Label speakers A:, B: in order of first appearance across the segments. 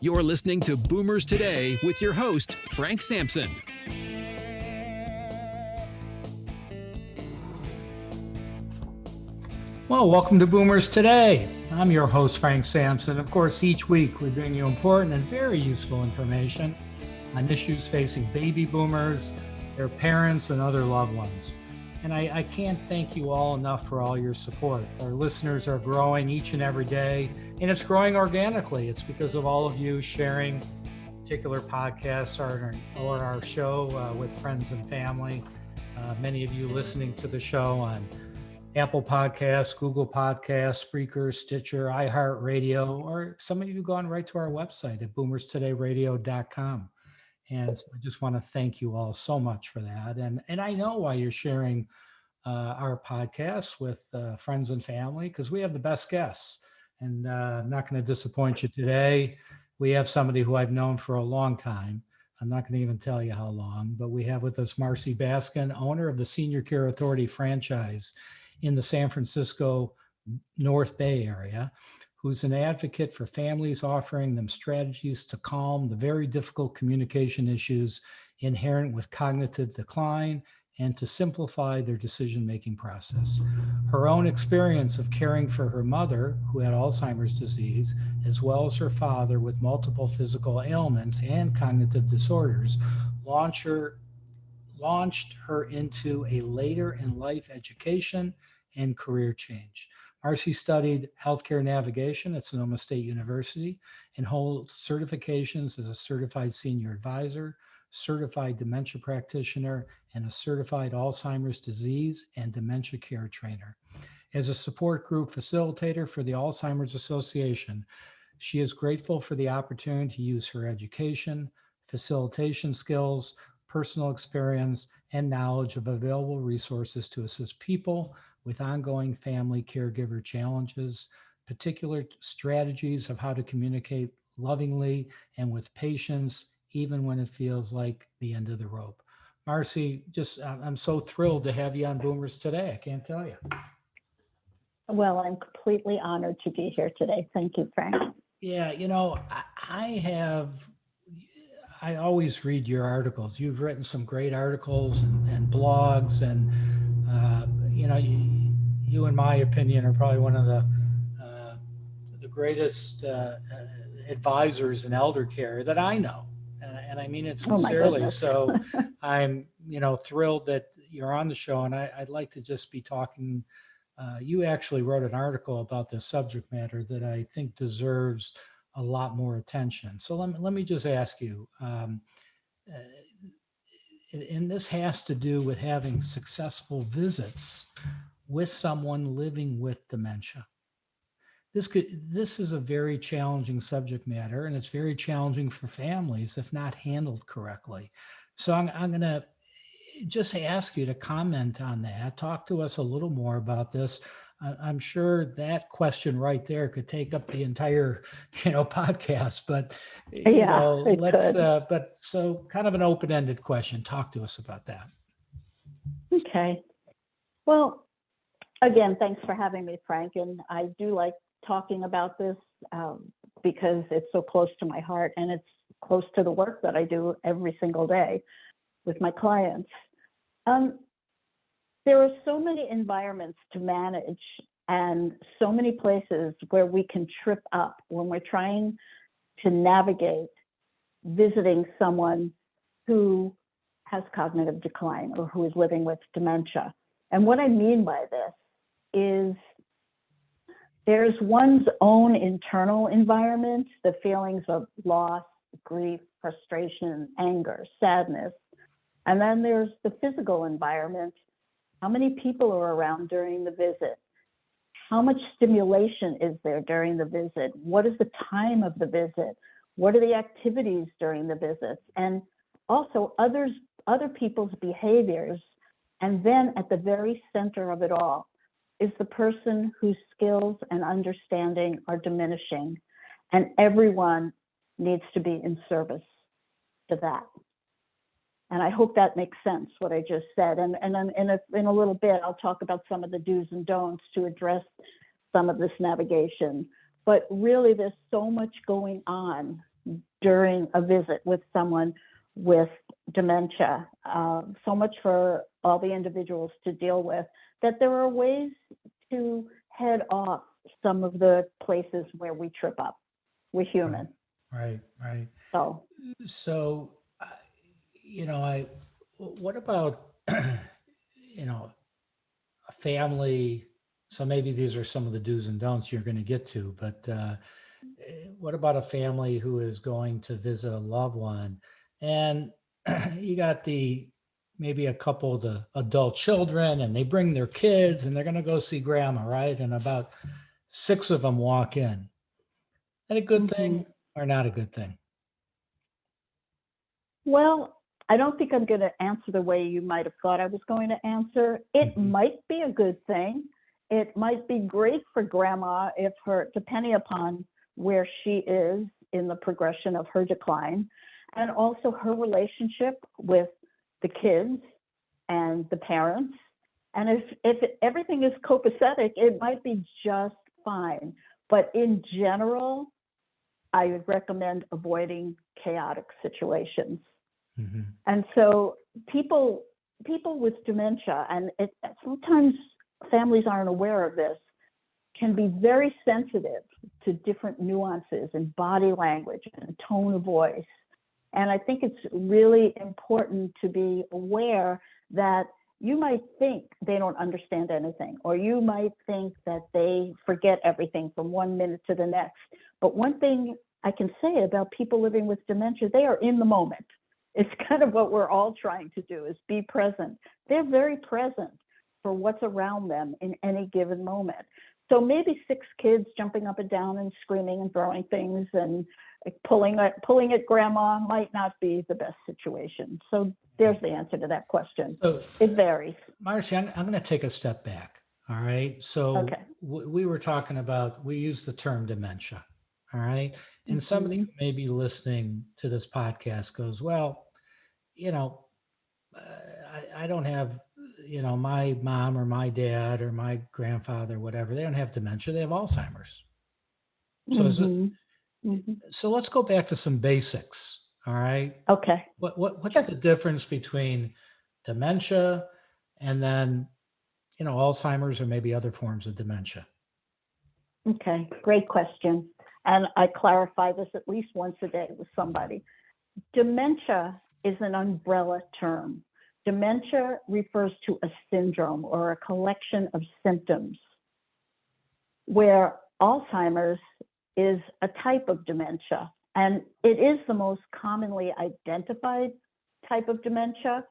A: You're listening to Boomers Today with your host, Frank Sampson.
B: Well, welcome to Boomers Today. I'm your host, Frank Sampson. Of course, each week we bring you important and very useful information on issues facing baby boomers, their parents, and other loved ones. And I can't thank you all enough for all your support. Our listeners are growing each and every day, and it's growing organically. It's because of all of you sharing particular podcasts or our show with friends and family. Many of you listening to the show on Apple Podcasts, Google Podcasts, Spreaker, Stitcher, iHeartRadio, or some of you gone right to our website at boomerstodayradio.com. And so I just want to thank you all so much for that. And I know why you're sharing our podcasts with friends and family, because we have the best guests. And I'm not going to disappoint you today. We have somebody who I've known for a long time. I'm not going to even tell you how long, but we have with us Marcy Baskin, owner of the Senior Care Authority franchise in the San Francisco North Bay area, who's an advocate for families, offering them strategies to calm the very difficult communication issues inherent with cognitive decline and to simplify their decision-making process. Her own experience of caring for her mother, who had Alzheimer's disease, as well as her father with multiple physical ailments and cognitive disorders, launched her into a later in life education and career change. Marcy studied healthcare navigation at Sonoma State University and holds certifications as a certified senior advisor, certified dementia practitioner, and a certified Alzheimer's disease and dementia care trainer. As a support group facilitator for the Alzheimer's Association, she is grateful for the opportunity to use her education, facilitation skills, personal experience, and knowledge of available resources to assist people with ongoing family caregiver challenges, particular strategies of how to communicate lovingly and with patience, even when it feels like the end of the rope. Marcy, I'm so thrilled to have you on Boomers Today. I can't tell you.
C: Well, I'm completely honored to be here today. Thank you, Frank.
B: Yeah, I always read your articles. You've written some great articles and blogs, and you, in my opinion, are probably one of the greatest advisors in elder care that I know, and I mean it sincerely. So I'm thrilled that you're on the show, and I'd like to just be talking. You actually wrote an article about this subject matter that I think deserves a lot more attention. So let me just ask you, and this has to do with having successful visits with someone living with dementia. This is a very challenging subject matter, and it's very challenging for families if not handled correctly. So I'm going to just ask you to comment on that. Talk to us a little more about this. I'm sure that question right there could take up the entire, podcast, but, but so kind of an open-ended question. Talk to us about that.
C: Okay. Well, again, thanks for having me, Frank. And I do like talking about this because it's so close to my heart, and it's close to the work that I do every single day with my clients. There are so many environments to manage and so many places where we can trip up when we're trying to navigate visiting someone who has cognitive decline or who is living with dementia. And what I mean by this is there's one's own internal environment, the feelings of loss, grief, frustration, anger, sadness. And then there's the physical environment. How many people are around during the visit? How much stimulation is there during the visit? What is the time of the visit? What are the activities during the visits? And also other people's behaviors. And then at the very center of it all is the person whose skills and understanding are diminishing. And everyone needs to be in service to that. And I hope that makes sense, what I just said. And then in a little bit, I'll talk about some of the do's and don'ts to address some of this navigation. But really, there's so much going on during a visit with someone with dementia. So much for all the individuals to deal with, that there are ways to head off some of the places where we trip up. We're human.
B: Right.
C: So,
B: What about, a family? So maybe these are some of the do's and don'ts you're going to get to, but what about a family who is going to visit a loved one, and you got maybe a couple of the adult children, and they bring their kids, and they're going to go see grandma, right? And about 6 of them walk in. Is that a good thing or not a good thing?
C: well, I don't think I'm going to answer the way you might have thought I was going to answer. It might be a good thing. It might be great for grandma if depending upon where she is in the progression of her decline, and also her relationship with the kids and the parents. And if everything is copacetic, it might be just fine. But in general, I would recommend avoiding chaotic situations. And so people with dementia, and sometimes families aren't aware of this, can be very sensitive to different nuances in body language and tone of voice. And I think it's really important to be aware that you might think they don't understand anything, or you might think that they forget everything from 1 minute to the next. But one thing I can say about people living with dementia, they are in the moment. It's kind of what we're all trying to do, is be present. They're very present for what's around them in any given moment. So maybe 6 kids jumping up and down and screaming and throwing things and pulling at grandma might not be the best situation. So there's the answer to that question.
B: So,
C: it varies.
B: Marcy, I'm going to take a step back. All right. So
C: Okay.
B: we were talking about, we use the term dementia. All right. And somebody who may be listening to this podcast goes, well, I don't have, my mom or my dad or my grandfather, whatever, they don't have dementia, they have Alzheimer's. So so let's go back to some basics. All right.
C: Okay.
B: What's the difference between dementia and then, Alzheimer's or maybe other forms of dementia?
C: Okay, great question. And I clarify this at least once a day with somebody. Dementia is an umbrella term. Dementia refers to a syndrome or a collection of symptoms, where Alzheimer's is a type of dementia, and it is the most commonly identified type of dementia.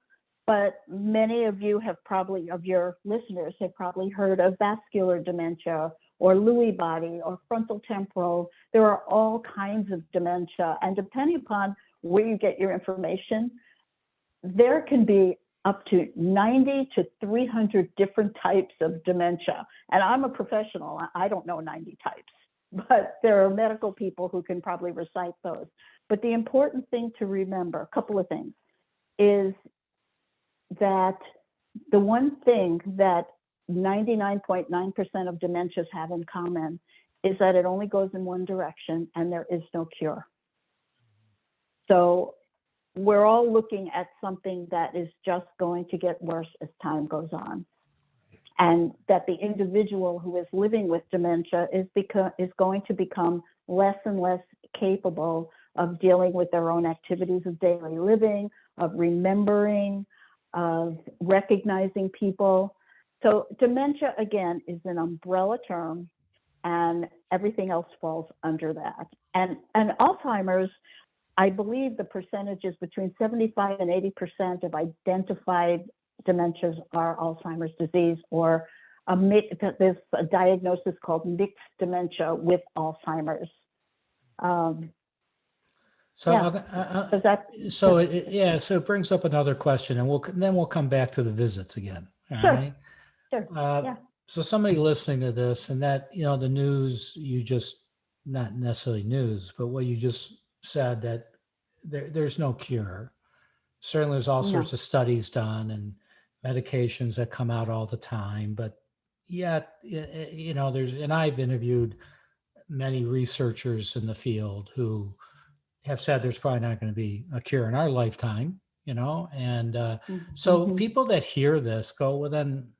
C: But many of you of your listeners have probably heard of vascular dementia or Lewy body or frontal temporal. There are all kinds of dementia, and depending upon where you get your information, there can be up to 90 to 300 different types of dementia. And I'm a professional, I don't know 90 types, but there are medical people who can probably recite those. But the important thing to remember, a couple of things, is that the one thing that 99.9% of dementias have in common is that it only goes in one direction and there is no cure. So we're all looking at something that is just going to get worse as time goes on. And that the individual who is living with dementia is going to become less and less capable of dealing with their own activities of daily living, of remembering, of recognizing people. So dementia, again, is an umbrella term, and everything else falls under that. And Alzheimer's, I believe the percentage is between 75 and 80% of identified dementias are Alzheimer's disease, or there's a diagnosis called mixed dementia with Alzheimer's.
B: So it brings up another question, and then we'll come back to the visits again. All right.
C: Sure.
B: So somebody listening to this, and that, the news, not necessarily news, but what you just said, that there's no cure. Certainly there's all sorts of studies done and medications that come out all the time, but yet, and I've interviewed many researchers in the field who have said there's probably not going to be a cure in our lifetime, and so
C: Mhm.
B: people that hear this go, well, then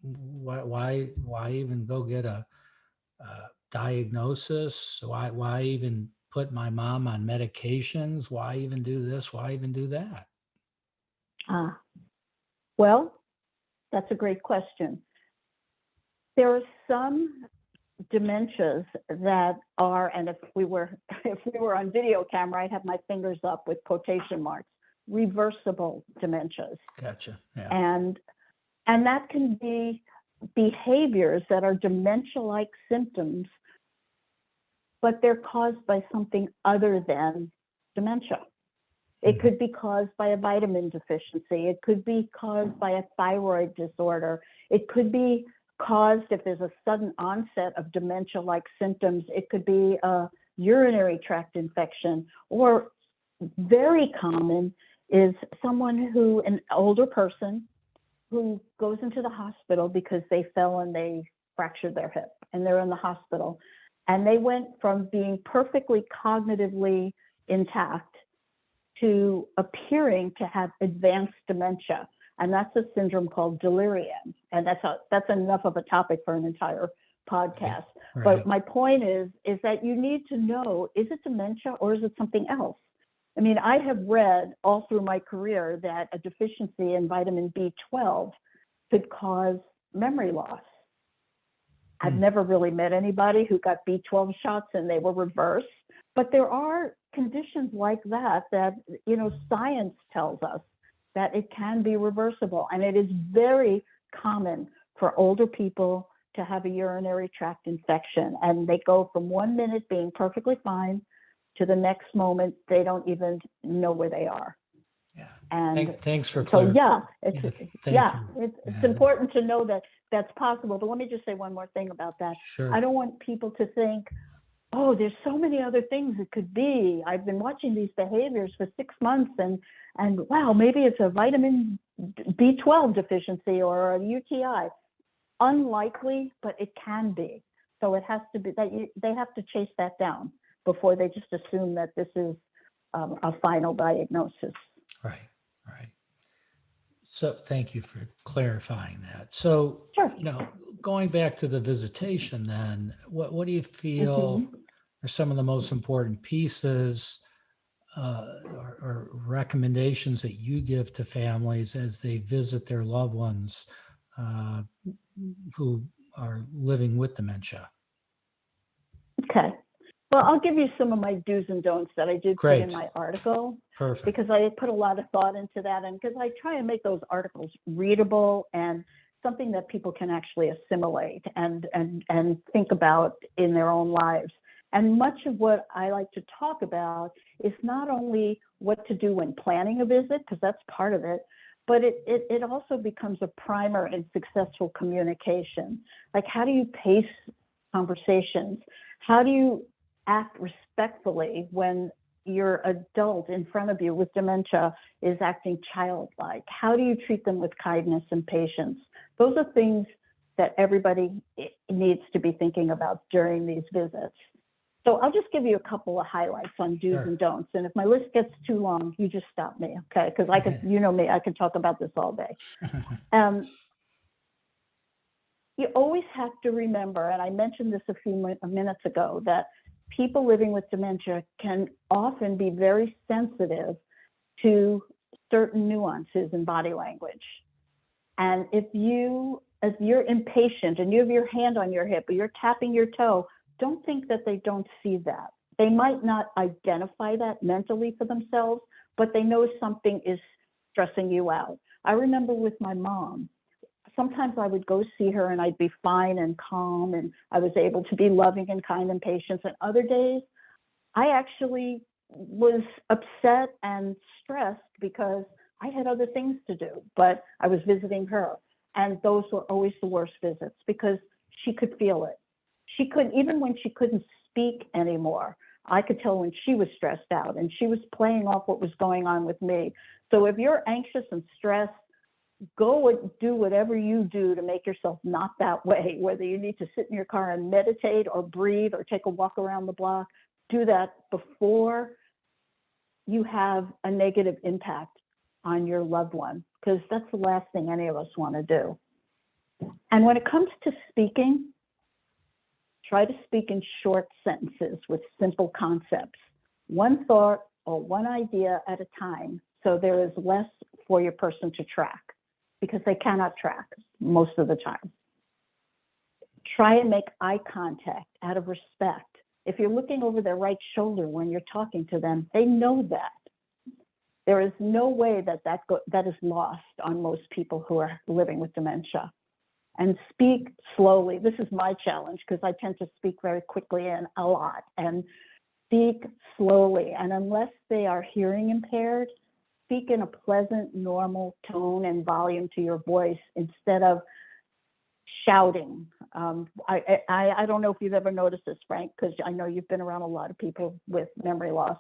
B: why even go get a diagnosis? Why even put my mom on medications? Why even do this? Why even do that?
C: Ah, well, that's a great question. There are some dementias that are, and if we were on video camera, I'd have my fingers up with quotation marks, reversible dementias.
B: Gotcha. Yeah.
C: And that can be behaviors that are dementia-like symptoms, but they're caused by something other than dementia. It could be caused by a vitamin deficiency. It could be caused by a thyroid disorder. It could be caused, if there's a sudden onset of dementia-like symptoms, it could be a urinary tract infection, or very common is an older person who goes into the hospital because they fell and they fractured their hip, and they're in the hospital. And they went from being perfectly cognitively intact to appearing to have advanced dementia. And that's a syndrome called delirium. And that's enough of a topic for an entire podcast.
B: Right.
C: But my point is that you need to know, is it dementia or is it something else? I mean, I have read all through my career that a deficiency in vitamin B12 could cause memory loss. I've never really met anybody who got B12 shots and they were reversed, but there are conditions like that, science tells us that it can be reversible. And it is very common for older people to have a urinary tract infection. And they go from 1 minute being perfectly fine to the next moment, they don't even know where they are.
B: Yeah.
C: And
B: thanks for
C: so,
B: clarifying.
C: it's important to know that that's possible. But let me just say one more thing about that.
B: Sure.
C: I don't want people to think, oh, there's so many other things it could be. I've been watching these behaviors for 6 months and wow, maybe it's a vitamin B12 deficiency or a UTI. Unlikely, but it can be. So it has to be that they have to chase that down before they just assume that this is a final diagnosis.
B: Right. So thank you for clarifying that. So,
C: Sure.
B: Going back to the visitation then, what do you feel are some of the most important pieces or recommendations that you give to families as they visit their loved ones who are living with dementia?
C: Okay. Well, I'll give you some of my do's and don'ts that I did put in my article.
B: Perfect.
C: Because I put a lot of thought into that, and because I try and make those articles readable and something that people can actually assimilate and think about in their own lives. And much of what I like to talk about is not only what to do when planning a visit, because that's part of it, but it also becomes a primer in successful communication. Like, how do you pace conversations? How do you act respectfully when your adult in front of you with dementia is acting childlike? How do you treat them with kindness and patience? Those are things that everybody needs to be thinking about during these visits. So I'll just give you a couple of highlights on do's and don'ts. And if my list gets too long, you just stop me, okay? Because I could, you know me, I could talk about this all day. You always have to remember, and I mentioned this a few minutes ago, that people living with dementia can often be very sensitive to certain nuances in body language. And if you're impatient and you have your hand on your hip or you're tapping your toe, don't think that they don't see that. They might not identify that mentally for themselves, but they know something is stressing you out. I remember with my mom, sometimes I would go see her and I'd be fine and calm and I was able to be loving and kind and patient. And other days, I actually was upset and stressed because I had other things to do, but I was visiting her. And those were always the worst visits because she could feel it. She could, even when she couldn't speak anymore, I could tell when she was stressed out and she was playing off what was going on with me. So if you're anxious and stressed, go and do whatever you do to make yourself not that way, whether you need to sit in your car and meditate or breathe or take a walk around the block. Do that before you have a negative impact on your loved one, because that's the last thing any of us want to do. And when it comes to speaking, try to speak in short sentences with simple concepts, one thought or one idea at a time, so there is less for your person to track, because they cannot track most of the time. Try and make eye contact out of respect. If you're looking over their right shoulder when you're talking to them, they know that. There is no way that is lost on most people who are living with dementia. And speak slowly. This is my challenge, because I tend to speak very quickly and a lot. And speak slowly. And unless they are hearing impaired, speak in a pleasant, normal tone and volume to your voice instead of shouting. I don't know if you've ever noticed this, Frank, because I know you've been around a lot of people with memory loss,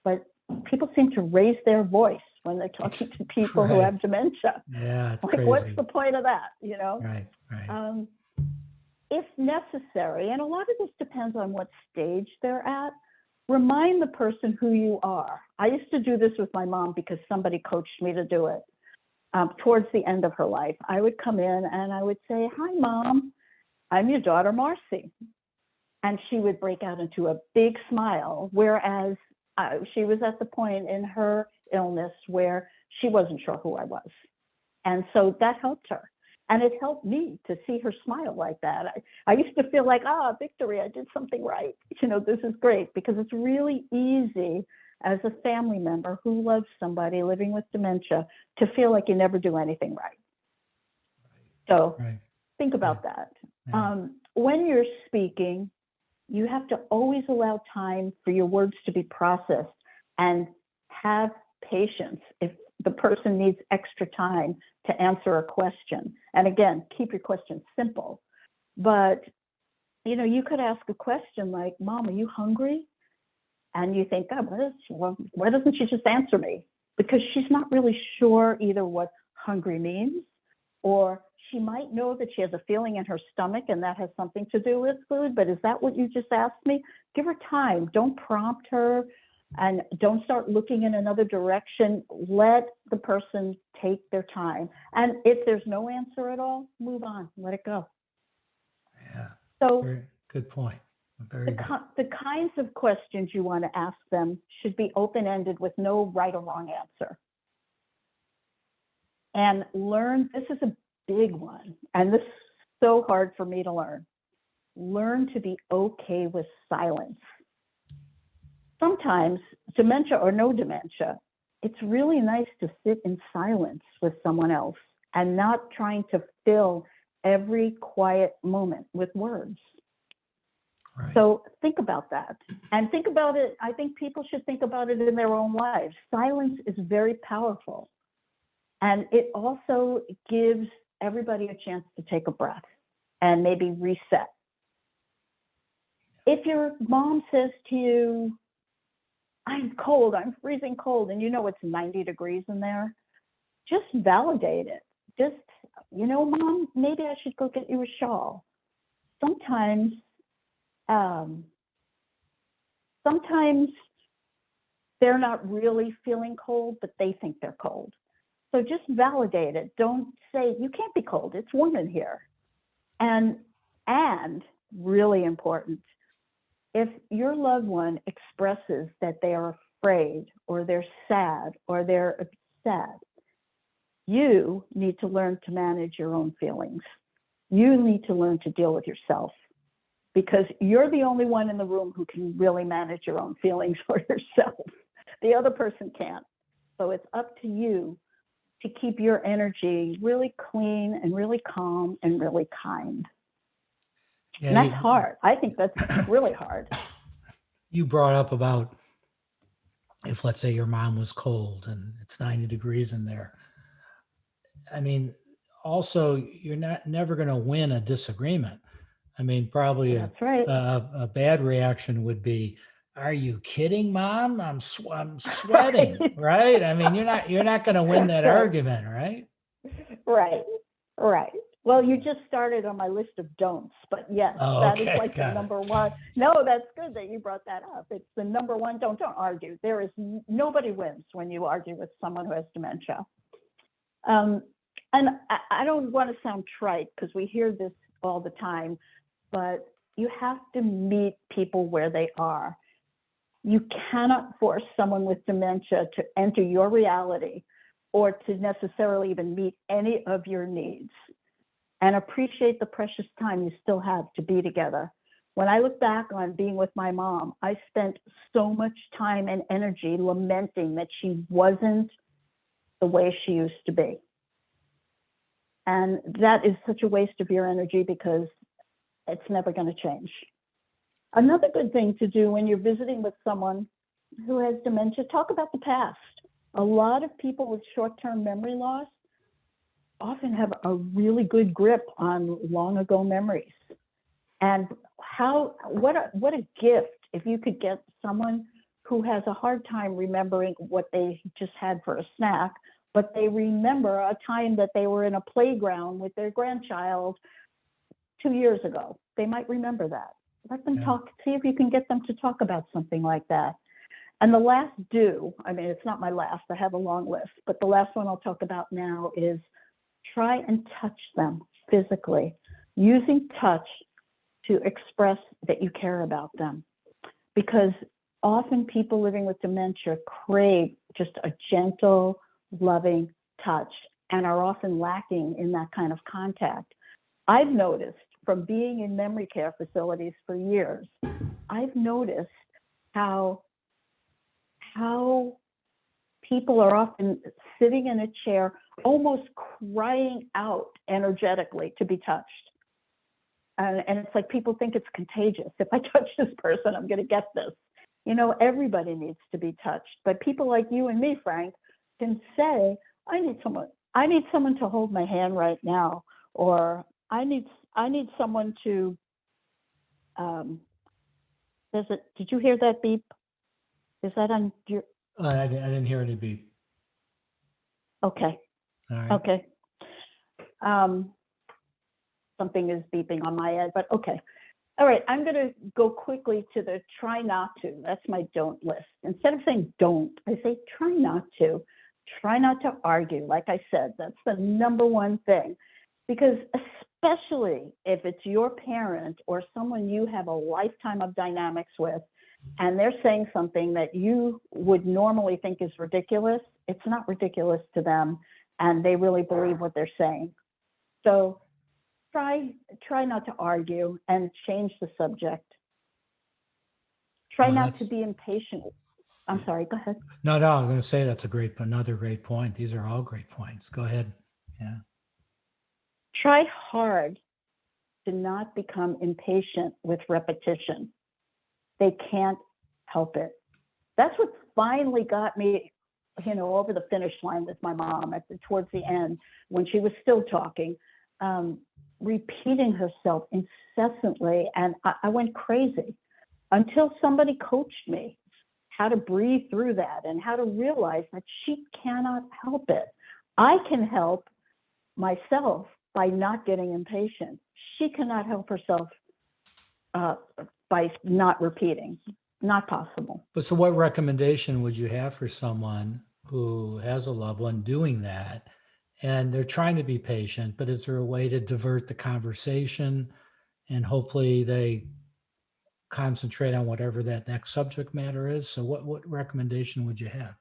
C: but people seem to raise their voice when they're talking to people who have dementia.
B: Yeah, it's
C: like,
B: crazy.
C: what's the point of that, you know?
B: Right.
C: If necessary, and a lot of this depends on what stage they're at, remind the person who you are. I used to do this with my mom because somebody coached me to do it. Towards the end of her life, I would come in and I would say, "Hi, Mom, I'm your daughter, Marcy." And she would break out into a big smile, whereas she was at the point in her illness where she wasn't sure who I was. And so that helped her. And it helped me to see her smile like that. I used to feel like, victory, I did something right. You know, this is great, because it's really easy as a family member who loves somebody living with dementia to feel like you never do anything right. So think about that.
B: Yeah.
C: When you're speaking, you have to always allow time for your words to be processed and have patience if the person needs extra time to answer a question. And again, keep your questions simple. But, you know, you could ask a question like, "Mom, are you hungry?" And you think, well, why doesn't she just answer me? Because she's not really sure either what hungry means, or she might know that she has a feeling in her stomach and that has something to do with food, but is that what you just asked me? Give her time. Don't prompt her and don't start looking in another direction. Let the person take their time. And if there's no answer at all, move on, let it go.
B: Yeah,
C: so
B: very good point. Very good.
C: The kinds of questions you want to ask them should be open-ended with no right or wrong answer. And learn, this is a big one, and this is so hard for me to learn. Learn to be okay with silence. Sometimes, dementia or no dementia, it's really nice to sit in silence with someone else and not trying to fill every quiet moment with words.
B: Right.
C: So think about that, and think about it. I think people should think about it in their own lives. Silence is very powerful, and it also gives everybody a chance to take a breath and maybe reset. If your mom says to you, "I'm cold, I'm freezing cold," and you know it's 90 degrees in there, just validate it. Just, you know, "Mom, maybe I should go get you a shawl." Sometimes they're not really feeling cold, but they think they're cold. So just validate it. Don't say, "You can't be cold, it's warm in here." And really important, if your loved one expresses that they are afraid or they're sad or they're upset, you need to learn to manage your own feelings. You need to learn to deal with yourself, because you're the only one in the room who can really manage your own feelings for yourself. The other person can't. So it's up to you to keep your energy really clean and really calm and really kind.
B: Yeah,
C: and that's hard. I think that's really hard.
B: You brought up about if, let's say, your mom was cold and it's 90 degrees in there. I mean, also, you're never going to win a disagreement. I mean, probably
C: That's right.
B: a bad reaction would be, "Are you kidding, Mom? I'm sweating," right? I mean, you're not going to win that
C: Right.
B: argument, right?
C: Right. Well, you just started on my list of don'ts, but yes,
B: Oh,
C: that is
B: okay,
C: like the
B: got it.
C: number one. No, that's good that you brought that up. It's the number one don't. Don't argue. There is nobody wins when you argue with someone who has dementia. And I don't want to sound trite because we hear this all the time, but you have to meet people where they are. You cannot force someone with dementia to enter your reality or to necessarily even meet any of your needs. And appreciate the precious time you still have to be together. When I look back on being with my mom, I spent so much time and energy lamenting that she wasn't the way she used to be. And that is such a waste of your energy because it's never going to change. Another good thing to do when you're visiting with someone who has dementia, talk about the past. A lot of people with short-term memory loss often have a really good grip on long ago memories. And what a gift if you could get someone who has a hard time remembering what they just had for a snack, but they remember a time that they were in a playground with their grandchild 2 years ago. They might remember that. Let them talk, see if you can get them to talk about something like that. And the last I mean, it's not my last, I have a long list, but the last one I'll talk about now is try and touch them physically, using touch to express that you care about them. Because often people living with dementia crave just a gentle, loving touch and are often lacking in that kind of contact. I've noticed from being in memory care facilities for years, I've noticed how people are often sitting in a chair, almost crying out energetically to be touched. And it's like people think it's contagious. If I touch this person, I'm going to get this. You know, everybody needs to be touched. But people like you and me, Frank, can say, I need someone to hold my hand right now, or I need someone to. Did you hear that beep? Is that on your?
B: I didn't hear any beep.
C: Okay.
B: All right.
C: Okay. Something is beeping on my end, but okay. All right, I'm going to go quickly to the try not to. That's my don't list. Instead of saying don't, I say try not to. Try not to argue. Like I said, that's the number one thing. Because especially if it's your parent or someone you have a lifetime of dynamics with, and they're saying something that you would normally think is ridiculous, it's not ridiculous to them, and they really believe what they're saying. So try not to argue and change the subject. Try not to be impatient. I'm sorry, go ahead.
B: No, I'm going to say that's another great point. These are all great points. Go ahead. Yeah.
C: Try hard to not become impatient with repetition. They can't help it. That's what finally got me, over the finish line with my mom towards the end when she was still talking. Repeating herself incessantly, and I went crazy until somebody coached me how to breathe through that and how to realize that she cannot help it. I can help myself by not getting impatient. She cannot help herself by not repeating. Not possible.
B: But so what recommendation would you have for someone who has a loved one doing that? And they're trying to be patient, but is there a way to divert the conversation and hopefully they concentrate on whatever that next subject matter is? So what recommendation would you have?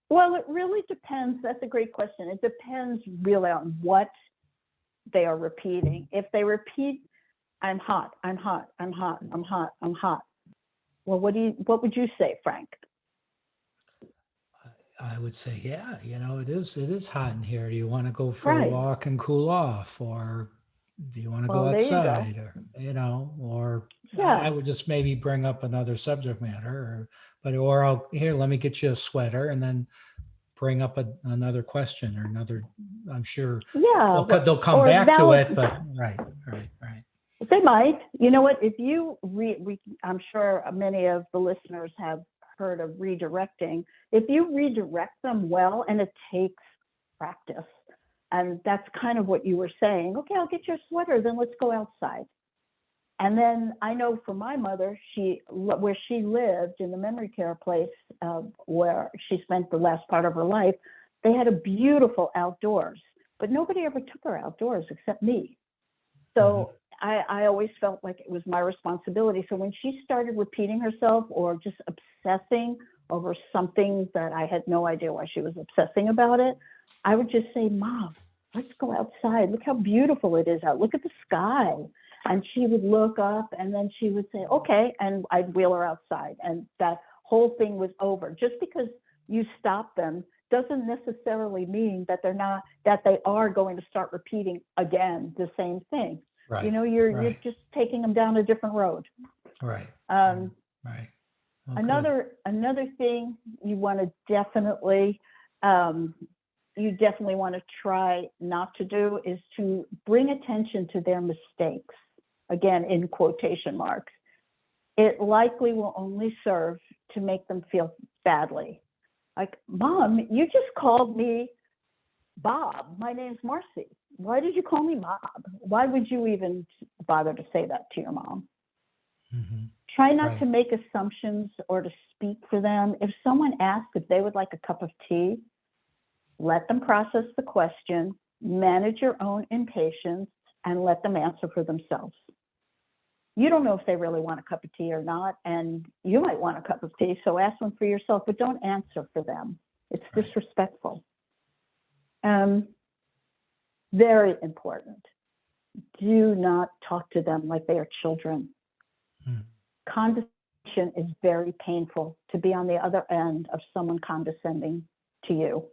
C: Well, it really depends. That's a great question. It depends really on what they are repeating. If they repeat, I'm hot, I'm hot, I'm hot, I'm hot, I'm hot. Well, what would you say, Frank?
B: I would say, yeah, it is hot in here. Do you want to go for
C: Right.
B: a walk and cool off, or do you want to go
C: Well, there you go.
B: outside, or
C: Yeah.
B: I would just maybe bring up another subject matter, let me get you a sweater, and then bring up another question or another. I'm sure.
C: Yeah.
B: They'll come back to it, but right.
C: They might. You know what? If you I'm sure many of the listeners have heard of redirecting. If you redirect them well, and it takes practice, And that's kind of what you were saying. Okay, I'll get you a sweater, then let's go outside. And then I know for my mother, where she lived in the memory care place where she spent the last part of her life, they had a beautiful outdoors, but nobody ever took her outdoors except me. So I always felt like it was my responsibility. So when she started repeating herself or just obsessing over something that I had no idea why she was obsessing about it, I would just say, Mom, let's go outside. Look how beautiful it is out. Look at the sky. And she would look up and then she would say, okay. And I'd wheel her outside. And that whole thing was over. Just because you stop them doesn't necessarily mean that they are going to start repeating again the same thing.
B: Right.
C: You know, you're just taking them down a different road.
B: Right.
C: Right.
B: Okay.
C: Another thing you want to definitely want to try not to do is to bring attention to their mistakes. Again, in quotation marks. It likely will only serve to make them feel badly. Like, Mom, you just called me Bob. My name's Marcy. Why did you call me Bob? Why would you even bother to say that to your mom? Try not to make assumptions or to speak for them. If someone asks if they would like a cup of tea, let them process the question, manage your own impatience, and let them answer for themselves. You don't know if they really want a cup of tea or not, and you might want a cup of tea, so ask them for yourself, but don't answer for them. It's disrespectful. Very important. Do not talk to them like they are children. Condescension is very painful, to be on the other end of someone condescending to you.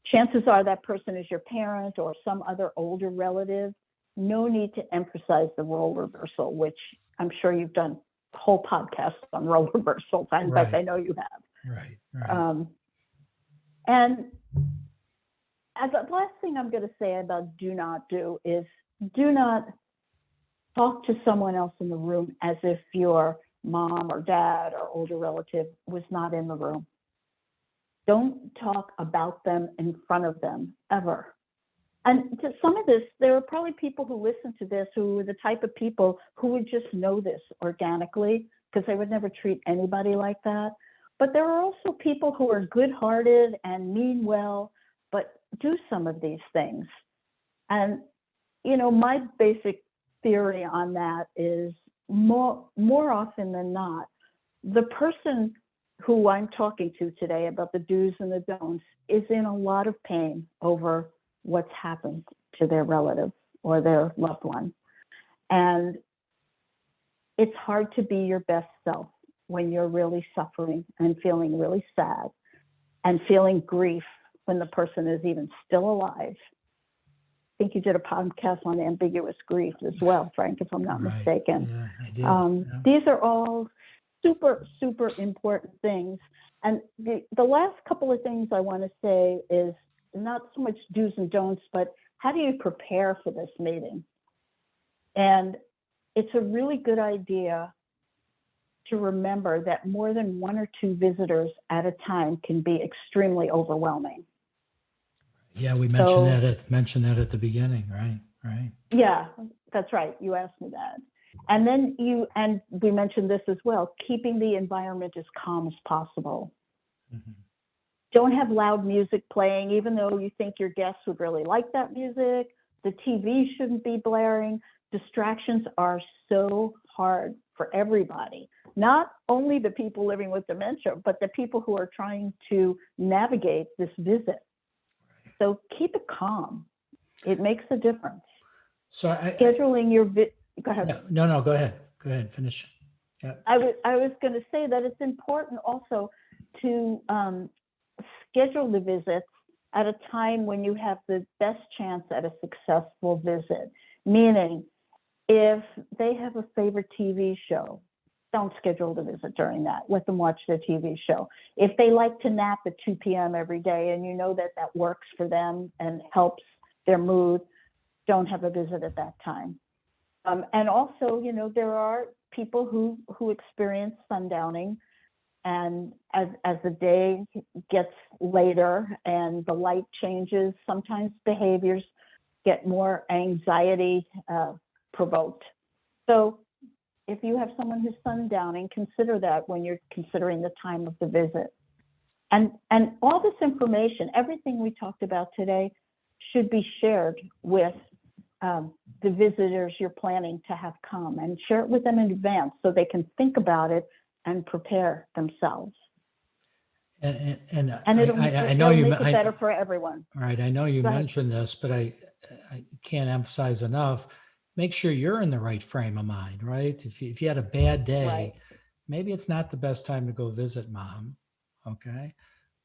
C: Chances are that person is your parent or some other older relative. No need to emphasize the role reversal, which I'm sure you've done a whole podcast on role reversals. In fact, I know you have.
B: Right.
C: And as the last thing I'm going to say about do not do is do not talk to someone else in the room as if your mom or dad or older relative was not in the room. Don't talk about them in front of them ever. And to some of this, there are probably people who listen to this who are the type of people who would just know this organically because they would never treat anybody like that. But there are also people who are good-hearted and mean well, but do some of these things. And, you know, my basic theory on that is more often than not, the person who I'm talking to today about the do's and the don'ts is in a lot of pain over what's happened to their relative or their loved one. And it's hard to be your best self when you're really suffering and feeling really sad and feeling grief when the person is even still alive. I think you did a podcast on ambiguous grief as well, Frank, if I'm not mistaken.
B: Yeah, I did.
C: These are all super, super important things. And the last couple of things I want to say is not so much do's and don'ts, but how do you prepare for this meeting? And it's a really good idea to remember that more than one or two visitors at a time can be extremely overwhelming.
B: Yeah, we mentioned that at the beginning, right?
C: Yeah, that's right. You asked me that. And then we mentioned this as well, keeping the environment as calm as possible. Don't have loud music playing, even though you think your guests would really like that music. The TV shouldn't be blaring. Distractions are so hard for everybody, not only the people living with dementia, but the people who are trying to navigate this visit. So keep it calm. It makes a difference.
B: So
C: scheduling your go ahead.
B: No, go ahead. Go ahead, finish. Yeah.
C: I was going to say that it's important also to schedule the visits at a time when you have the best chance at a successful visit. Meaning, if they have a favorite TV show, don't schedule the visit during that. Let them watch their TV show. If they like to nap at 2 p.m. every day and you know that works for them and helps their mood, don't have a visit at that time. And also, you know, there are people who experience sundowning. And as the day gets later and the light changes, sometimes behaviors get more anxiety provoked. So if you have someone who's sundowning, consider that when you're considering the time of the visit. And all this information, everything we talked about today, should be shared with the visitors you're planning to have come, and share it with them in advance so they can think about it and prepare themselves.
B: And
C: I know it'll make it better for everyone.
B: Right. I know you mentioned this, but I can't emphasize enough. Make sure you're in the right frame of mind, right? If you had a bad day,
C: Right.
B: maybe it's not the best time to go visit mom. Okay.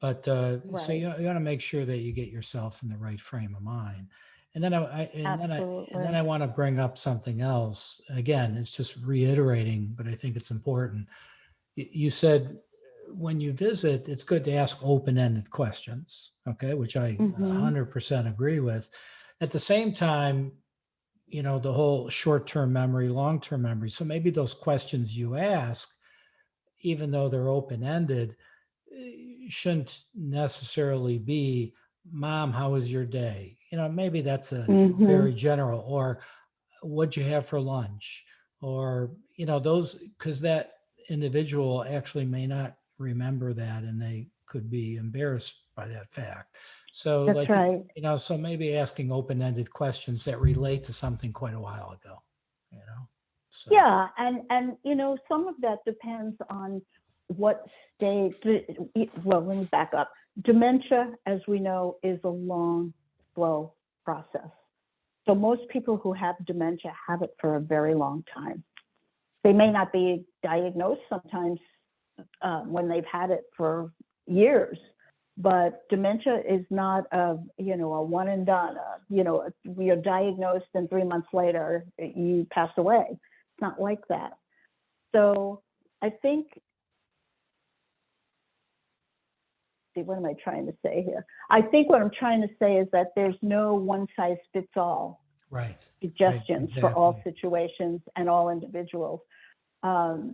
B: But so you want to make sure that you get yourself in the right frame of mind. And then I want to bring up something else. Again, it's just reiterating, but I think it's important. You said when you visit, it's good to ask open-ended questions, okay, which I 100% agree with. At the same time, you know, the whole short-term memory, long-term memory. So maybe those questions you ask, even though they're open-ended, shouldn't necessarily be, Mom, how was your day? You know, maybe that's a very general, or what'd you have for lunch? Or, you know, those, because that individual actually may not remember that, and they could be embarrassed by that fact. So
C: that's
B: like,
C: right.
B: you know, so maybe asking open-ended questions that relate to something quite a while ago, you know? So.
C: Yeah, and you know, some of that depends on what stage. Well, let me back up. Dementia, as we know, is a long, slow process. So most people who have dementia have it for a very long time. They may not be diagnosed sometimes when they've had it for years, but dementia is not a one and done. You're diagnosed and 3 months later you pass away. It's not like that. So I think, what am I trying to say here? I think what I'm trying to say is that there's no one size fits all suggestions for all situations and all individuals. But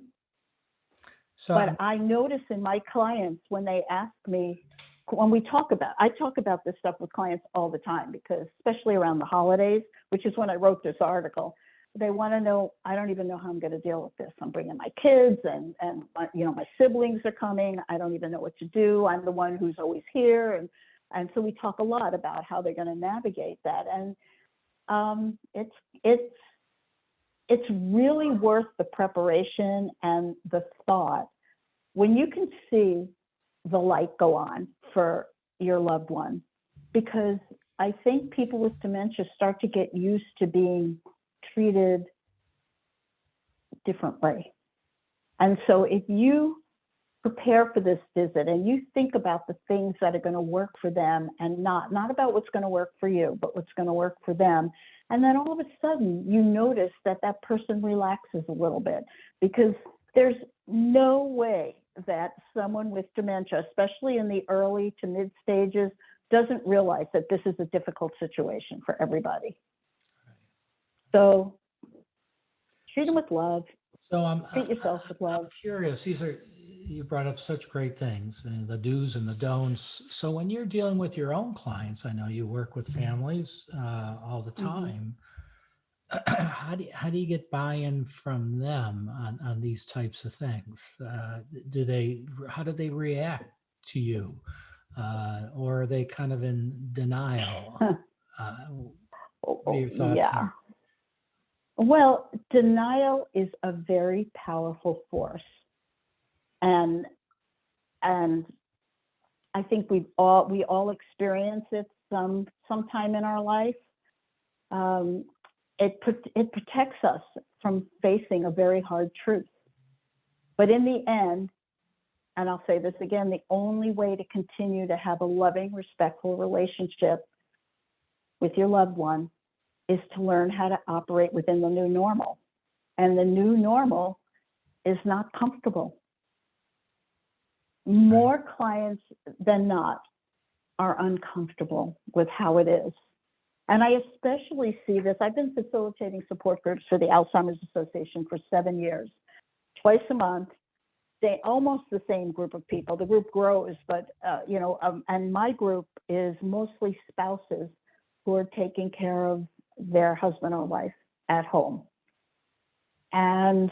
C: I notice in my clients, when they ask me, I talk about this stuff with clients all the time, because especially around the holidays, which is when I wrote this article, they want to know, I don't even know how I'm going to deal with this. I'm bringing my kids and my siblings are coming. I don't even know what to do. I'm the one who's always here. And so we talk a lot about how they're going to navigate that. And it's really worth the preparation and the thought when you can see the light go on for your loved one, because I think people with dementia start to get used to being treated differently. And so if you prepare for this visit and you think about the things that are going to work for them, and not about what's going to work for you, but what's going to work for them, and then all of a sudden you notice that person relaxes a little bit, because there's no way that someone with dementia, especially in the early to mid stages, doesn't realize that this is a difficult situation for everybody. So treat them with love.
B: So
C: treat yourself with love.
B: I'm curious. You brought up such great things, and the do's and the don'ts. So when you're dealing with your own clients, I know you work with families all the time. How do you get buy-in from them on these types of things? How do they react to you, or are they kind of in denial? What are your thoughts there?
C: Well, denial is a very powerful force, and I think we all experience it sometime in our life. It protects us from facing a very hard truth. But in the end, and I'll say this again, the only way to continue to have a loving, respectful relationship with your loved one is to learn how to operate within the new normal. And the new normal is not comfortable. More clients than not are uncomfortable with how it is. And I especially see this. I've been facilitating support groups for the Alzheimer's Association for 7 years. Twice a month, almost the same group of people. The group grows, but and my group is mostly spouses who are taking care of their husband or wife at home. And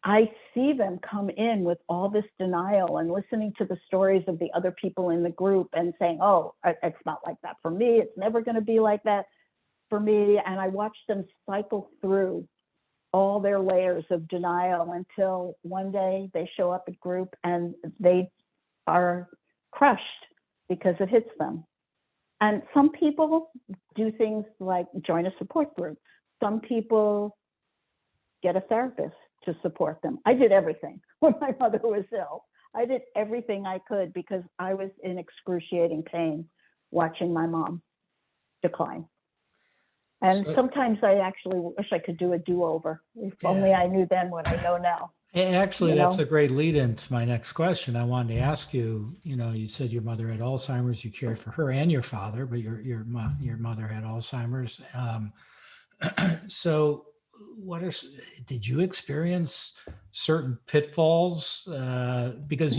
C: I see them come in with all this denial and listening to the stories of the other people in the group and saying, oh, it's not like that for me. It's never going to be like that for me. And I watch them cycle through all their layers of denial until one day they show up at group and they are crushed because it hits them. And some people do things like join a support group. Some people get a therapist to support them. I did everything when my mother was ill. I did everything I could because I was in excruciating pain watching my mom decline. And sometimes I actually wish I could do a do-over. If only I knew then what I know now.
B: Actually, that's a great lead into my next question. I wanted to ask you, you said your mother had Alzheimer's, you cared for her and your father, but your mother had Alzheimer's. So did you experience certain pitfalls? Because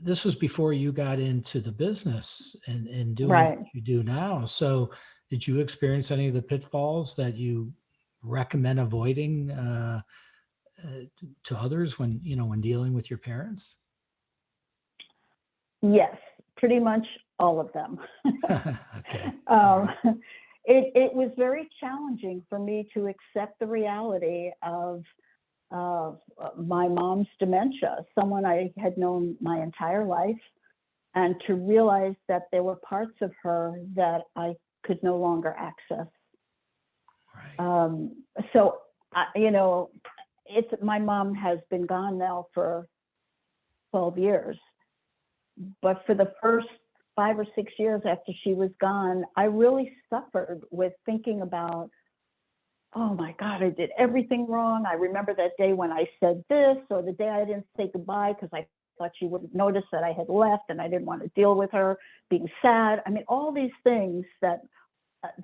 B: this was before you got into the business and doing what you do now. So did you experience any of the pitfalls that you recommend avoiding to others when dealing with your parents?
C: Yes, pretty much all of them.
B: Okay.
C: It was very challenging for me to accept the reality of my mom's dementia, someone I had known my entire life, and to realize that there were parts of her that I could no longer access.
B: Right.
C: So, my mom has been gone now for 12 years, but for the first 5 or 6 years after she was gone, I really suffered with thinking about, oh my God, I did everything wrong. I remember that day when I said this, or the day I didn't say goodbye because I thought she wouldn't notice that I had left and I didn't want to deal with her being sad. I mean, all these things that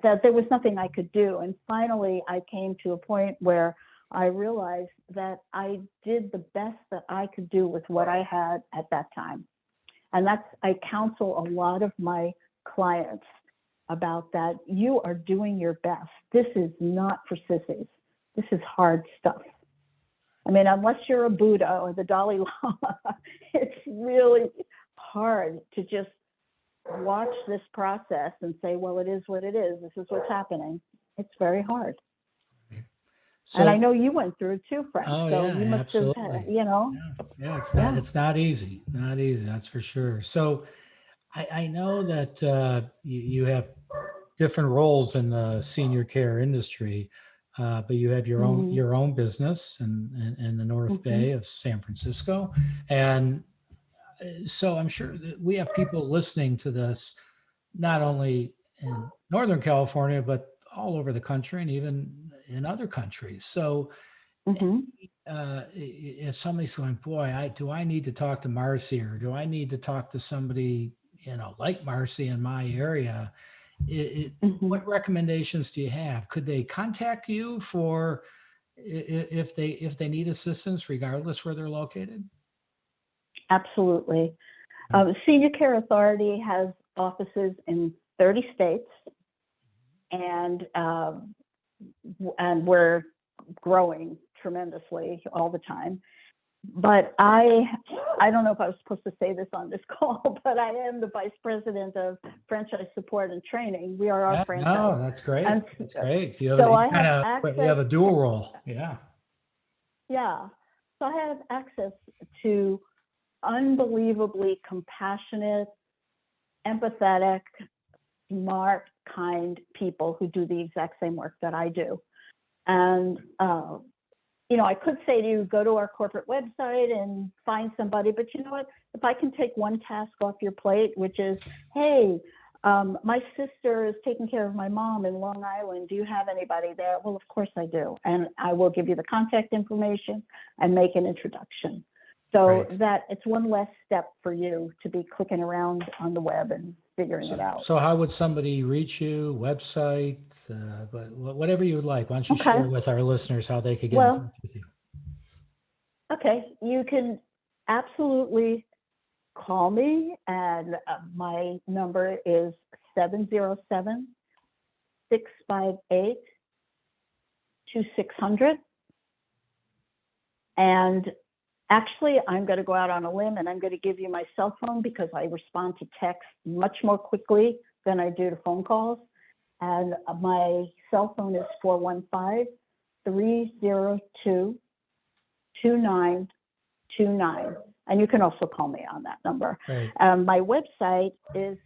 C: there was nothing I could do. And finally, I came to a point where I realized that I did the best that I could do with what I had at that time. And I counsel a lot of my clients about that. You are doing your best. This is not for sissies. This is hard stuff. I mean, unless you're a Buddha or the Dalai Lama, it's really hard to just watch this process and say, well, it is what it is. This is what's happening. It's very hard. And I know you went through it too, Frank.
B: Oh,
C: so
B: yeah,
C: you must
B: absolutely.
C: have,
B: It's not easy. Not easy, that's for sure. So I know that you have different roles in the senior care industry, but you have your own business in the North Bay of San Francisco. And so I'm sure that we have people listening to this, not only in Northern California, but all over the country and even in other countries. So if somebody's going, boy, do I need to talk to Marcy, or do I need to talk to somebody, like Marcy in my area? What recommendations do you have? Could they contact you for if they need assistance, regardless where they're located?
C: Absolutely. Senior Care Authority has offices in 30 states, and we're growing tremendously all the time. But I don't know if I was supposed to say this on this call, but I am the vice president of franchise support and training. We are our franchise.
B: No, that's great. That's great. You
C: have
B: a dual role. Yeah.
C: Yeah. So I have access to unbelievably compassionate, empathetic, smart, kind people who do the exact same work that I do. And, I could say to you, go to our corporate website and find somebody, but you know what? If I can take one task off your plate, which is, hey, my sister is taking care of my mom in Long Island. Do you have anybody there? Well, of course I do. And I will give you the contact information and make an introduction. So that it's one less step for you to be clicking around on the web and figuring it out.
B: So how would somebody reach you? Website, but whatever you would like. Why don't you share with our listeners how they could get in touch with you?
C: Okay, you can absolutely call me, and my number is 707-658-2600. And actually, I'm going to go out on a limb and I'm going to give you my cell phone because I respond to text much more quickly than I do to phone calls. And my cell phone is 415-302-2929. And you can also call me on that number.
B: Right.
C: My website is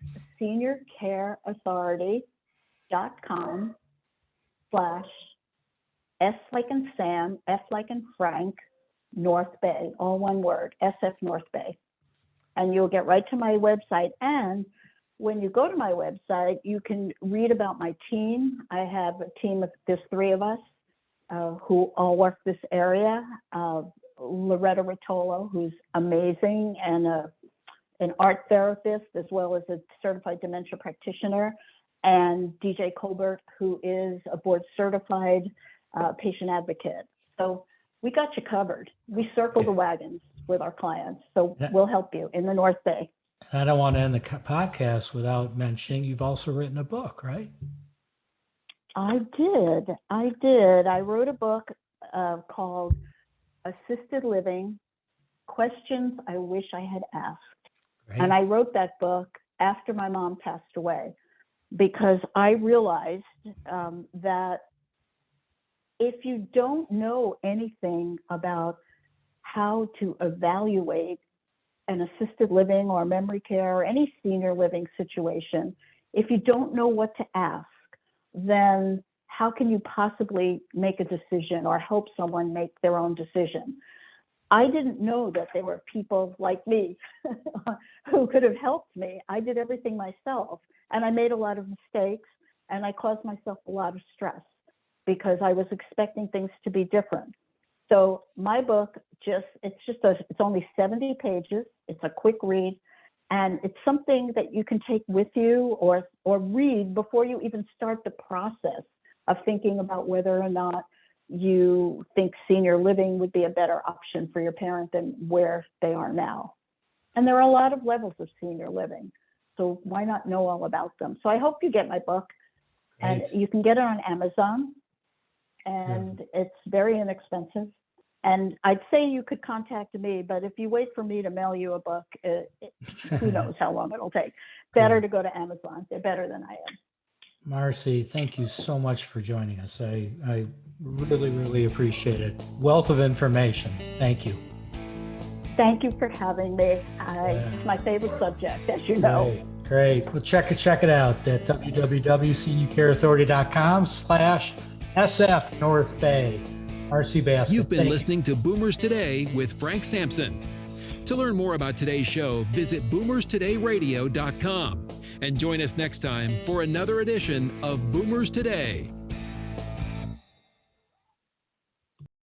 C: seniorcareauthority.com/S like in Sam, F like in Frank, North Bay, all one word, SF North Bay. And you'll get right to my website. And when you go to my website, you can read about my team. I have a team of, there's 3 of us who all work this area. Loretta Rotolo, who's amazing, and an art therapist, as well as a certified dementia practitioner, and DJ Colbert, who is a board certified patient advocate. So we got you covered. We circle the wagons with our clients. So we'll help you in the North Bay.
B: I don't want to end the podcast without mentioning you've also written a book, right?
C: I did. I wrote a book called Assisted Living, Questions I Wish I Had Asked.
B: Great.
C: And I wrote that book after my mom passed away because I realized that if you don't know anything about how to evaluate an assisted living or memory care or any senior living situation, if you don't know what to ask, then how can you possibly make a decision or help someone make their own decision? I didn't know that there were people like me who could have helped me. I did everything myself, and I made a lot of mistakes, and I caused myself a lot of stress because I was expecting things to be different. So my book, it's only 70 pages. It's a quick read, and it's something that you can take with you or read before you even start the process of thinking about whether or not you think senior living would be a better option for your parent than where they are now. And there are a lot of levels of senior living, so why not know all about them? So I hope you get my book.
B: Great.
C: And you can get it on Amazon, and it's very inexpensive. And I'd say you could contact me, but if you wait for me to mail you a book, who knows how long it'll take. Better to go to Amazon. They're better than I am.
B: Marcy, thank you so much for joining us. I really, really appreciate it. Wealth of information. Thank you.
C: Thank you for having me. It's my favorite subject, as you know.
B: Great. Well, check it out at www.seniorcareauthority.com/SF North Bay. Marcy Baskin.
A: You've been listening to Boomers Today with Frank Sampson. To learn more about today's show, visit boomerstodayradio.com and join us next time for another edition of Boomers Today.